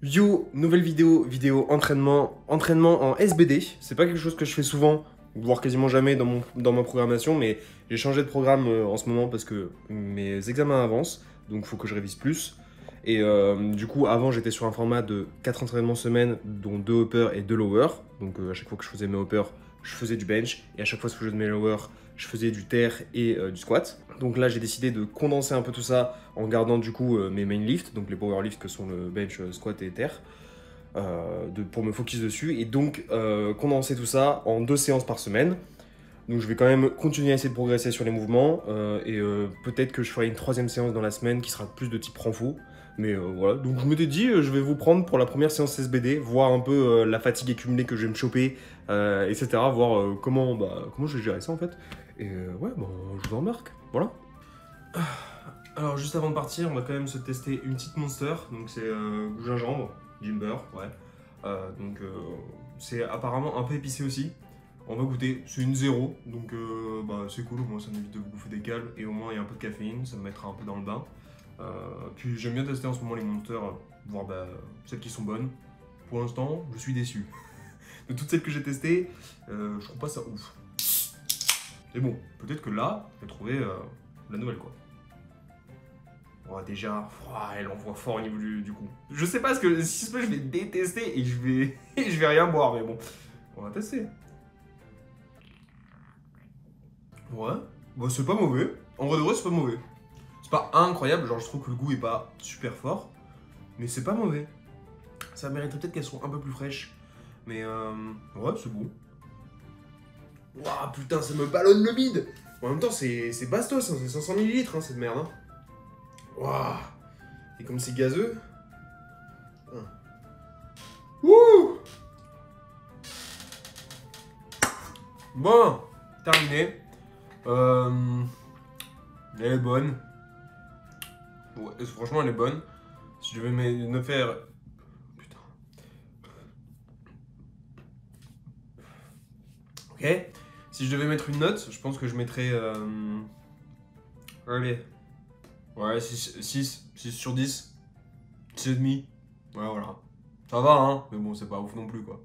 Yo, nouvelle vidéo entraînement en SBD. C'est pas quelque chose que je fais souvent, voire quasiment jamais dans ma programmation, mais j'ai changé de programme en ce moment parce que mes examens avancent, donc il faut que je révise plus. Et du coup, avant, j'étais sur un format de 4 entraînements semaine, dont 2 uppers et 2 lowers. Donc à chaque fois que je faisais mes uppers, je faisais du bench, et à chaque fois que je faisais mes lowers, je faisais du terre et du squat. Donc là, j'ai décidé de condenser un peu tout ça en gardant du coup mes main lifts, donc les power lifts que sont le bench, squat et terre, pour me focus dessus. Et donc condenser tout ça en 2 séances par semaine. Donc je vais quand même continuer à essayer de progresser sur les mouvements et peut-être que je ferai une 3e séance dans la semaine qui sera plus de type renfo. Mais voilà, donc je m'étais dit, je vais vous prendre pour la première séance SBD, voir un peu la fatigue accumulée que je vais me choper, etc. Voir comment je vais gérer ça en fait. Et ouais, je vous embarque, voilà. Alors juste avant de partir, on va quand même se tester une petite Monster, donc c'est goût gingembre, Jimber, ouais. C'est apparemment un peu épicé aussi. On va goûter, c'est une 0, donc c'est cool, au moins ça m'évite de bouffer des cales et au moins il y a un peu de caféine, ça me mettra un peu dans le bain. Puis j'aime bien tester en ce moment les Monsters, voir celles qui sont bonnes. Pour l'instant, je suis déçu. De toutes celles que j'ai testées, je trouve pas ça ouf. Mais bon, peut-être que là, je vais trouver la nouvelle quoi. Oh, déjà, elle envoie fort au niveau du coup. Je sais pas, ce que si je vais détester et je vais rien boire, mais bon, on va tester. Ouais, c'est pas mauvais. En vrai de vrai, c'est pas mauvais. C'est pas incroyable, genre je trouve que le goût est pas super fort, mais c'est pas mauvais. Ça mérite peut-être qu'elles soient un peu plus fraîches, mais ouais, c'est bon. Waouh, putain, ça me ballonne le bide. En même temps, c'est bastos, hein, c'est 500 ml cette merde. Hein. Waouh. Et comme c'est gazeux. Wouh. Bon, terminé. Elle est bonne. Ouais, franchement, elle est bonne. Si je devais me faire... Putain. Ok. Si je devais mettre une note, je pense que je mettrais... Allez. Ouais, 6 sur 10. 6,5. Ouais, voilà. Ça va, hein. Mais bon, c'est pas ouf non plus, quoi.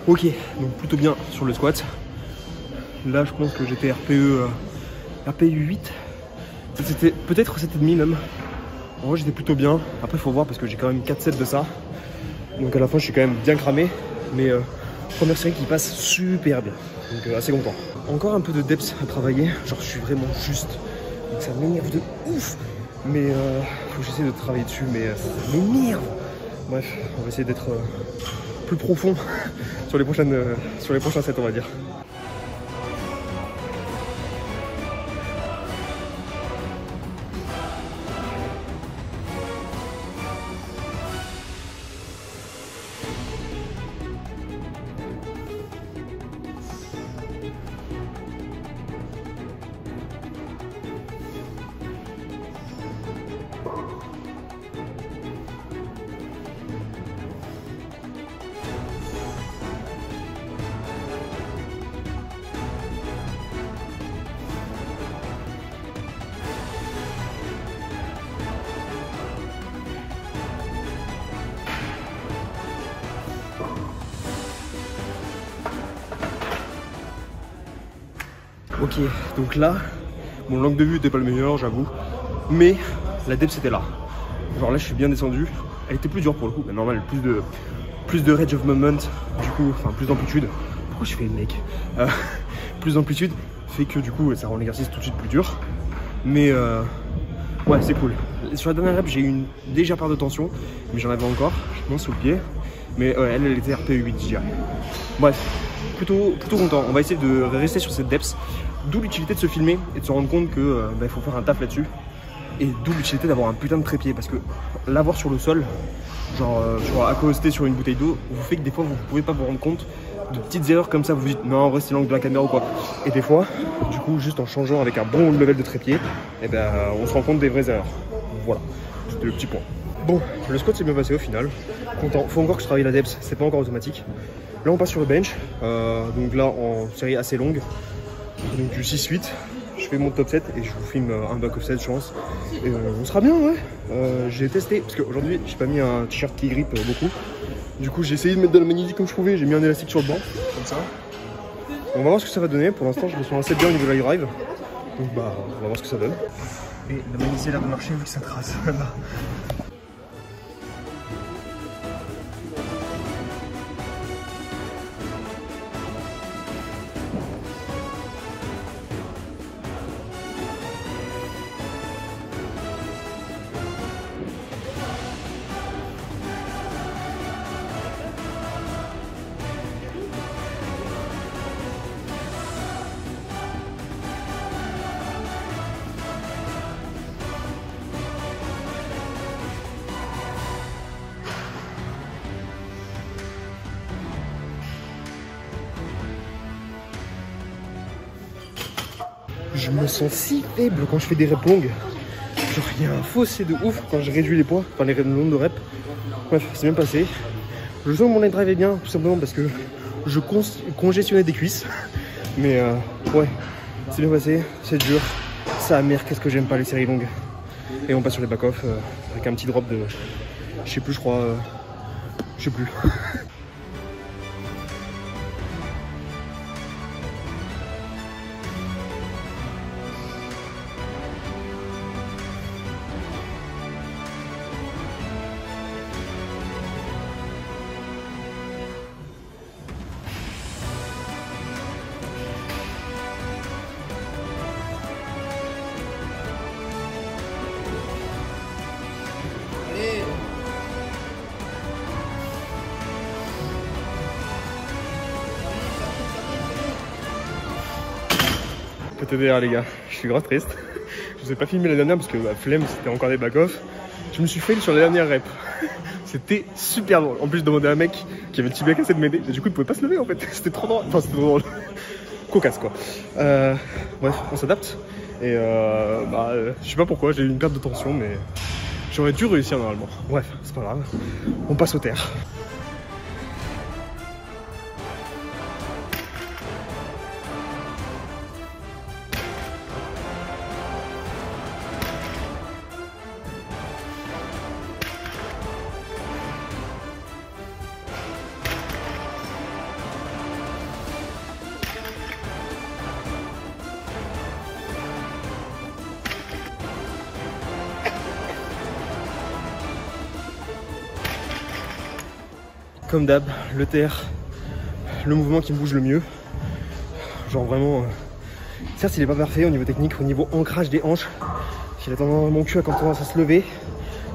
Ok, donc plutôt bien sur le squat. Là, je pense que j'étais RPE 8. C'était peut-être 7,5 même. En vrai, j'étais plutôt bien. Après, il faut voir parce que j'ai quand même 4 sets de ça. Donc à la fin, je suis quand même bien cramé. Mais première série qui passe super bien. Donc assez content. Encore un peu de depth à travailler. Genre, je suis vraiment juste. Donc ça m'énerve de ouf. Mais faut que j'essaie de travailler dessus. Mais ça m'énerve. Bref, on va essayer d'être plus profond sur les prochains sets, on va dire. Ok, donc là, mon langue de vue était pas le meilleur, j'avoue. Mais la depth c'était là. Genre là, je suis bien descendu. Elle était plus dure pour le coup, mais normal, plus de range of movement, du coup, enfin plus d'amplitude. Pourquoi je fais le mec plus d'amplitude fait que du coup, ça rend l'exercice tout de suite plus dur. Mais ouais, c'est cool. Sur la dernière rep, j'ai eu une légère part de tension, mais j'en avais encore, je pense, sous le pied. Mais elle était RPE8, je dirais. Bref, plutôt content. On va essayer de rester sur cette depth. D'où l'utilité de se filmer et de se rendre compte que il faut faire un taf là-dessus. Et d'où l'utilité d'avoir un putain de trépied. Parce que l'avoir sur le sol, genre accosté sur une bouteille d'eau, vous fait que des fois vous pouvez pas vous rendre compte de petites erreurs comme ça. Vous vous dites non, en vrai c'est l'angle de la caméra ou quoi. Et des fois, du coup, juste en changeant avec un bon level de trépied, et on se rend compte des vraies erreurs. Voilà, c'était le petit point. Bon, le squat s'est bien passé au final. Content. Faut encore que je travaille la depth, c'est pas encore automatique. Là on passe sur le bench, donc là en série assez longue, donc du 6-8, je fais mon top 7 et je vous filme un back of 7 je pense. Et on sera bien, ouais. J'ai testé, parce qu'aujourd'hui j'ai pas mis un t-shirt qui grippe beaucoup. Du coup j'ai essayé de mettre de la magnésie comme je pouvais, j'ai mis un élastique sur le banc, comme ça. On va voir ce que ça va donner, pour l'instant je me sens assez bien au niveau de la drive. Donc bah on va voir ce que ça donne. Et la magnésie a l'air de marcher vu que ça trace. Je me sens si faible quand je fais des reps longues. Genre il y a un fossé de ouf quand je réduis les poids, enfin les nombres de reps. Bref, c'est bien passé. Je sens que mon leg drive est bien, tout simplement parce que je congestionnais des cuisses. Mais ouais, c'est bien passé, c'est dur. Ça mère, qu'est-ce que j'aime pas les séries longues. Et on passe sur les back-off avec un petit drop de... Je sais plus, je crois... je sais plus. TDR les gars, je suis grave triste. Je vous ai pas filmé la dernière parce que ma flemme, c'était encore des back-off. Je me suis fail sur la dernière rep. C'était super drôle. En plus, je demandais à un mec qui avait le tibia cassé de m'aider. Et du coup, il pouvait pas se lever en fait. C'était trop drôle. Enfin, c'était trop drôle. Cocasse quoi. Bref, on s'adapte. Et je sais pas pourquoi, j'ai eu une perte de tension, mais j'aurais dû réussir normalement. Bref, c'est pas grave. On passe aux terres. Comme d'hab, le TR, le mouvement qui me bouge le mieux. Genre vraiment, certes il est pas parfait au niveau technique, au niveau ancrage des hanches. Il a tendance, mon cul a tendance à se lever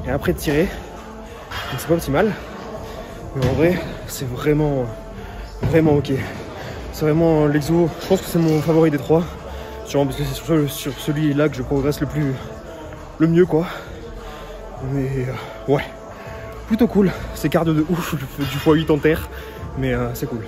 et après de tirer. Donc c'est pas optimal. Mais en vrai, c'est vraiment ok. C'est vraiment l'exo, je pense que c'est mon favori des trois. Sûrement parce que c'est sur celui-là que je progresse le mieux quoi. Mais ouais. Plutôt cool, c'est cardio de ouf, du x8 en terre, mais c'est cool.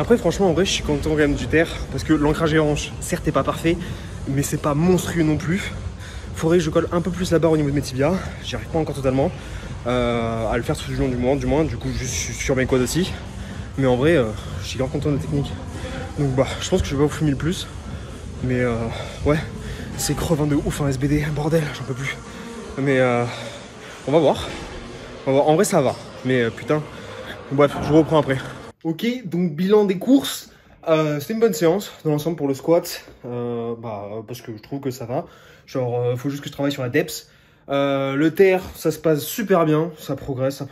Après, franchement, en vrai, je suis content quand même du terre parce que l'ancrage des hanches, certes, n'est pas parfait, mais c'est pas monstrueux non plus. Faudrait que je colle un peu plus la barre au niveau de mes tibias. J'y arrive pas encore totalement à le faire tout le long du moins. Du coup, je suis sur mes quads aussi. Mais en vrai, je suis grave content de la technique. Donc, bah, je pense que je vais pas vous filmer le plus. Mais ouais, c'est crevant de ouf un SBD, bordel, j'en peux plus. Mais on va voir. En vrai, ça va. Mais putain, bref, je vous reprends après. Ok, donc bilan des courses. C'était une bonne séance dans l'ensemble pour le squat. Parce que je trouve que ça va. Genre, faut juste que je travaille sur la depth. Le terre, ça se passe super bien. Ça progresse,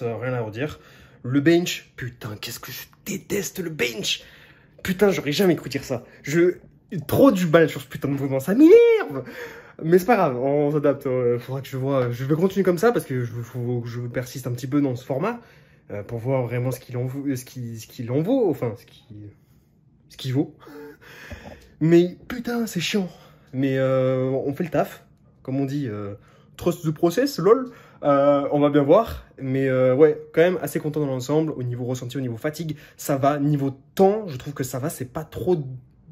rien à redire. Le bench, putain, qu'est-ce que je déteste le bench. Putain, j'aurais jamais cru dire ça. Trop du bal sur ce putain de mouvement, ça m'énerve. Mais c'est pas grave, on s'adapte. Faudra que je vois. Je vais continuer comme ça parce que je persiste un petit peu dans ce format pour voir vraiment ce qu'il en vaut, enfin ce qu'il vaut. Mais putain, c'est chiant. Mais on fait le taf, comme on dit. Trust the process, lol. On va bien voir. Mais ouais, quand même assez content dans l'ensemble. Au niveau ressenti, au niveau fatigue, ça va. Niveau temps, je trouve que ça va. C'est pas trop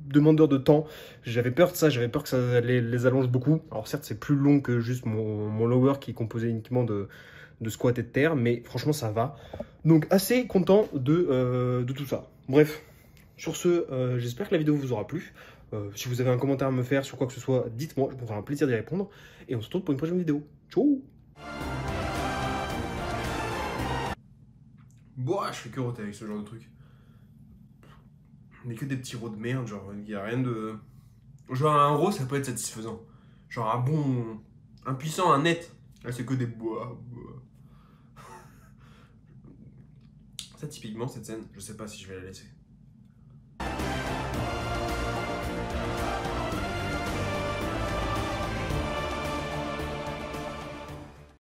demandeur de temps. J'avais peur de ça. J'avais peur que ça les allonge beaucoup. Alors certes, c'est plus long que juste mon lower qui est composé uniquement de squat et de terre. Mais franchement, ça va. Donc assez content de tout ça. Bref, sur ce, j'espère que la vidéo vous aura plu. Si vous avez un commentaire à me faire sur quoi que ce soit, dites-moi, je me ferai un plaisir d'y répondre. Et on se retrouve pour une prochaine vidéo. Ciao. Bon, je fais que roter avec ce genre de truc. Mais que des petits rots de merde, genre, il n'y a rien de... Genre un raw, ça peut être satisfaisant. Genre un bon... Un puissant, un net. Là, c'est que des bois. Ça, typiquement, cette scène, je sais pas si je vais la laisser.